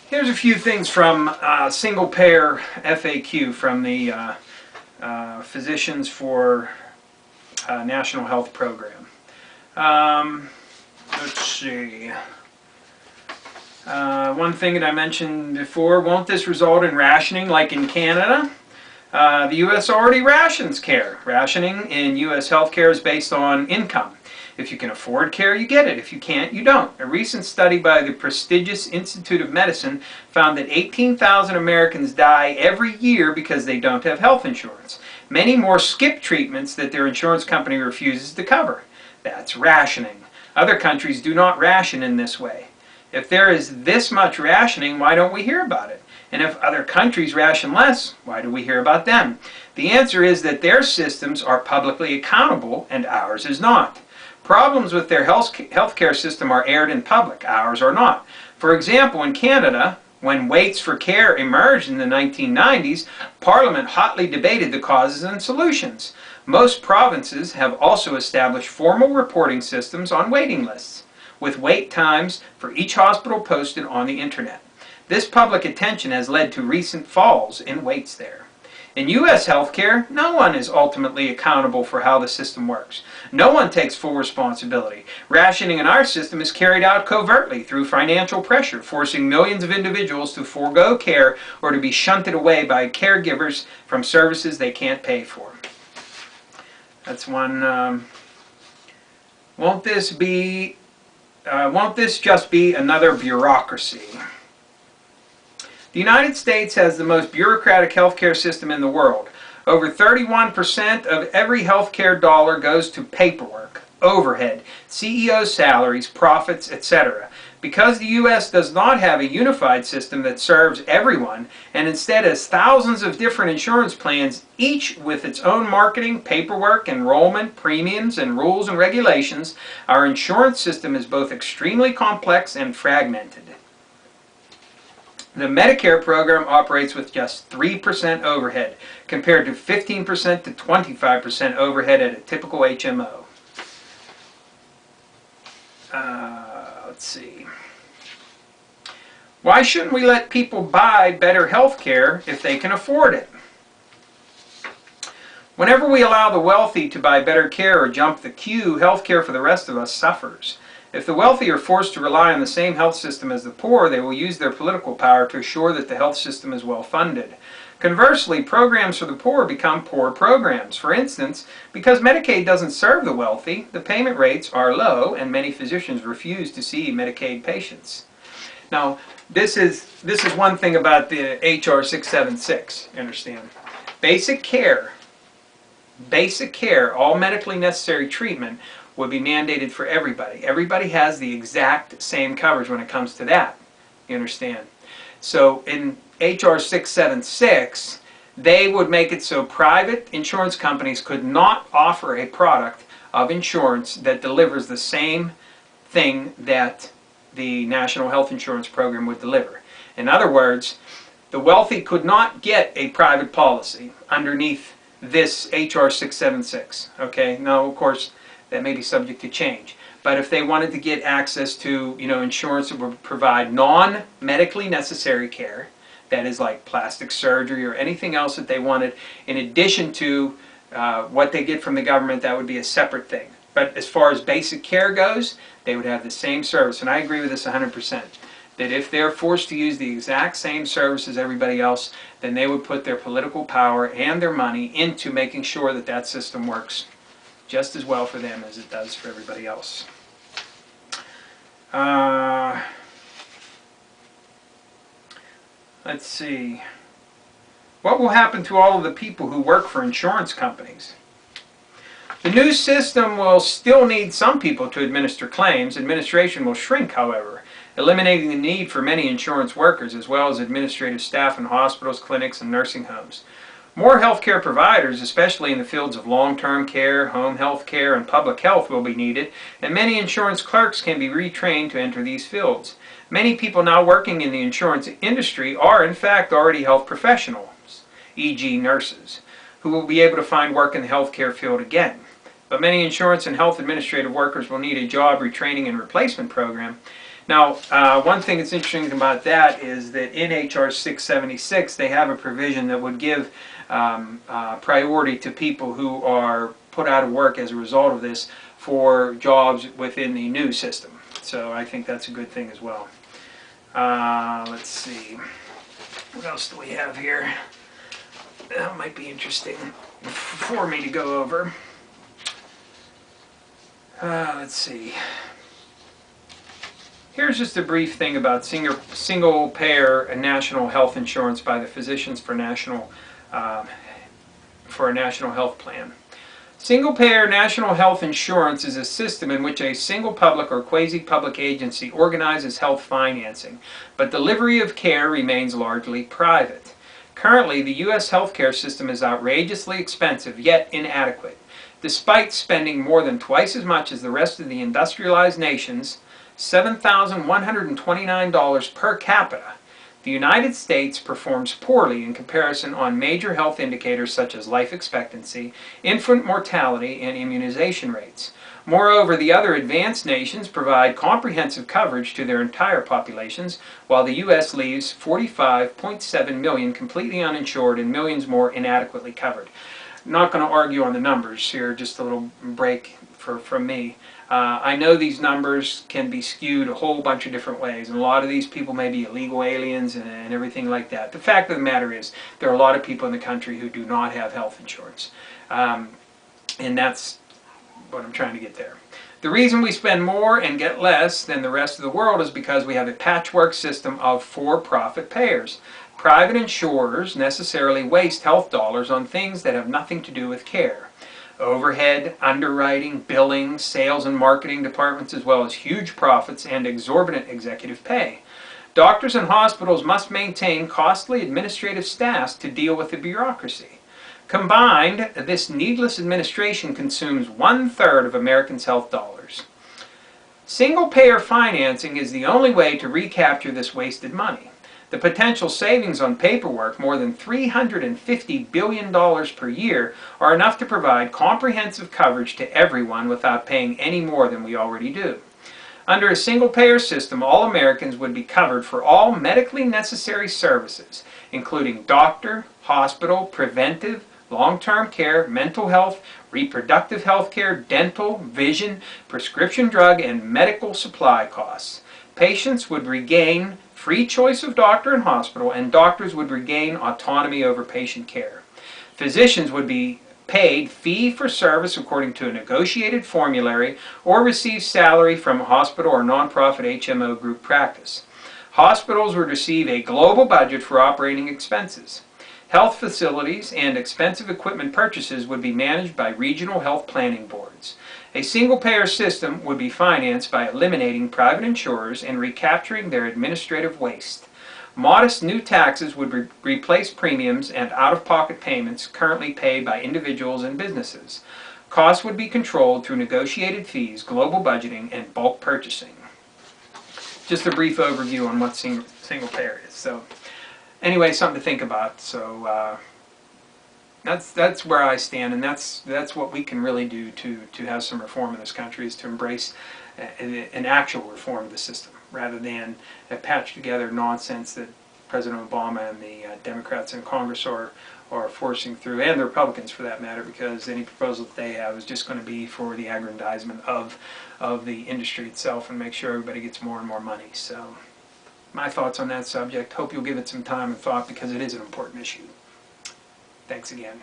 Here's a few things from single payer FAQ from the Physicians for National Health Program. Let's see. One thing that I mentioned before, won't this result in rationing like in Canada? The U.S. already rations care. Rationing in U.S. healthcare is based on income. If you can afford care, you get it. If you can't, you don't. A recent study by the prestigious Institute of Medicine found that 18,000 Americans die every year because they don't have health insurance. Many more skip treatments that their insurance company refuses to cover. That's rationing. Other countries do not ration in this way. If there is this much rationing, why don't we hear about it? And if other countries ration less, why do we hear about them? The answer is that their systems are publicly accountable and ours is not. Problems with their healthcare system are aired in public, ours are not. For example, in Canada, when waits for care emerged in the 1990s, Parliament hotly debated the causes and solutions. Most provinces have also established formal reporting systems on waiting lists, with wait times for each hospital posted on the internet. This public attention has led to recent falls in waits there. In U.S. healthcare, no one is ultimately accountable for how the system works. No one takes full responsibility. Rationing in our system is carried out covertly through financial pressure, forcing millions of individuals to forego care or to be shunted away by caregivers from services they can't pay for. That's one. Won't this just be another bureaucracy? The United States has the most bureaucratic healthcare system in the world. Over 31% of every healthcare dollar goes to paperwork, overhead, CEO salaries, profits, etc. Because the U.S. does not have a unified system that serves everyone, and instead has thousands of different insurance plans, each with its own marketing, paperwork, enrollment, premiums, and rules and regulations, our insurance system is both extremely complex and fragmented. The Medicare program operates with just 3% overhead, compared to 15% to 25% overhead at a typical HMO. Let's see. Why shouldn't we let people buy better health care if they can afford it? Whenever we allow the wealthy to buy better care or jump the queue, health care for the rest of us suffers. If the wealthy are forced to rely on the same health system as the poor, they will use their political power to assure that the health system is well funded. Conversely, programs for the poor become poor programs. For instance, because Medicaid doesn't serve the wealthy, the payment rates are low and many physicians refuse to see Medicaid patients. Now, this is one thing about the HR 676, you understand. Basic care, all medically necessary treatment would be mandated for everybody. Everybody has the exact same coverage when it comes to that. You understand? So in HR 676, they would make it so private insurance companies could not offer a product of insurance that delivers the same thing that the National Health Insurance Program would deliver. In other words, the wealthy could not get a private policy underneath this HR 676. Okay? Now, of course, that may be subject to change. But if they wanted to get access to, insurance that would provide non-medically necessary care, that is like plastic surgery or anything else that they wanted, in addition to what they get from the government, that would be a separate thing. But as far as basic care goes, they would have the same service. And I agree with this 100%. That if they're forced to use the exact same service as everybody else, then they would put their political power and their money into making sure that that system works just as well for them as it does for everybody else. Let's see. What will happen to all of the people who work for insurance companies? The new system will still need some people to administer claims. Administration will shrink, however, eliminating the need for many insurance workers as well as administrative staff in hospitals, clinics, and nursing homes. More healthcare providers, especially in the fields of long-term care, home health care, and public health, will be needed, and many insurance clerks can be retrained to enter these fields. Many people now working in the insurance industry are, in fact, already health professionals, e.g. nurses, who will be able to find work in the healthcare field again. But many insurance and health administrative workers will need a job retraining and replacement program. Now, one thing that's interesting about that is that in HR 676, they have a provision that would give priority to people who are put out of work as a result of this for jobs within the new system. So I think that's a good thing as well. Let's see. What else do we have here? That might be interesting for me to go over. Let's see. Here's just a brief thing about single-payer national health insurance by the physicians for a national health plan. Single-payer national health insurance is a system in which a single public or quasi-public agency organizes health financing, but delivery of care remains largely private. Currently, the U.S. healthcare system is outrageously expensive, yet inadequate. Despite spending more than twice as much as the rest of the industrialized nations, $7,129 per capita, the United States performs poorly in comparison on major health indicators such as life expectancy, infant mortality, and immunization rates. Moreover, the other advanced nations provide comprehensive coverage to their entire populations, while the U.S. leaves 45.7 million completely uninsured and millions more inadequately covered. I'm not going to argue on the numbers here, just a little break from me. I know these numbers can be skewed a whole bunch of different ways, and a lot of these people may be illegal aliens and everything like that. The fact of the matter is there are a lot of people in the country who do not have health insurance, and that's what I'm trying to get there. The reason we spend more and get less than the rest of the world is because we have a patchwork system of for-profit payers. Private insurers necessarily waste health dollars on things that have nothing to do with care. Overhead, underwriting, billing, sales and marketing departments, as well as huge profits and exorbitant executive pay. Doctors and hospitals must maintain costly administrative staffs to deal with the bureaucracy. Combined, this needless administration consumes 1/3 of Americans' health dollars. Single-payer financing is the only way to recapture this wasted money. The potential savings on paperwork, more than $350 billion per year, are enough to provide comprehensive coverage to everyone without paying any more than we already do. Under a single-payer system, all Americans would be covered for all medically necessary services, including doctor, hospital, preventive, long-term care, mental health, reproductive health care, dental, vision, prescription drug, and medical supply costs. Patients would regain free choice of doctor and hospital, and doctors would regain autonomy over patient care. Physicians would be paid fee for service according to a negotiated formulary or receive salary from a hospital or nonprofit HMO group practice. Hospitals would receive a global budget for operating expenses. Health facilities and expensive equipment purchases would be managed by regional health planning boards. A single-payer system would be financed by eliminating private insurers and recapturing their administrative waste. Modest new taxes would replace premiums and out-of-pocket payments currently paid by individuals and businesses. Costs would be controlled through negotiated fees, global budgeting, and bulk purchasing. Just a brief overview on what single-payer is. So, anyway, something to think about. So that's where I stand, and that's what we can really do to have some reform in this country, is to embrace an actual reform of the system, rather than a patched together nonsense that President Obama and the Democrats in Congress are forcing through, and the Republicans for that matter, because any proposal that they have is just going to be for the aggrandizement of the industry itself and make sure everybody gets more and more money. So my thoughts on that subject. Hope you'll give it some time and thought, because it is an important issue. Thanks again.